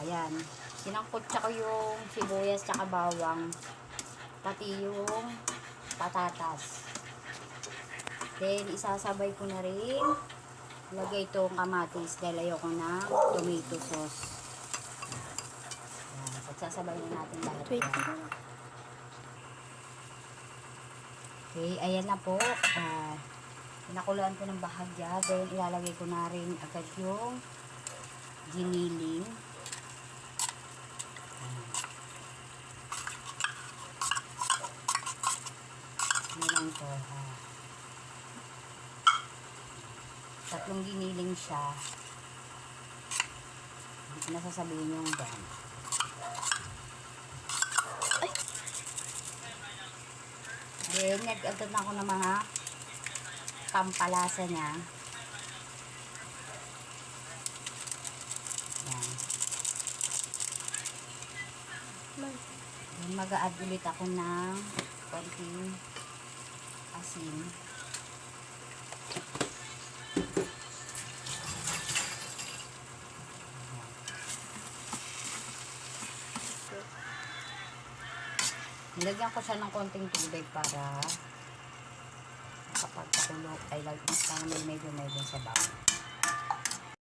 Ayan. Sinangkotsa ko yung sibuyas tsaka bawang. Pati yung patatas. Then, isasabay ko na rin. Lagay itong kamatis dahil ayoko ng tomato sauce. Ayan. Pagsasabay na natin lahat. Okay, ayan na po. Pinakuluan ko ng bahagya. Then, ilalagay ko na rin agad yung giniling. Yan po. Tatlong giniling siya. Hindi ko nasasabihin yung dyan. Then, nag-agad na ako ng mga pampalasa niya. Yan. Then, mag-a-add ulit ako ng konting asin. Nilagyan ko siya ng konting tubig para kapag pakulo ay lagyan sa medyo sa bawang.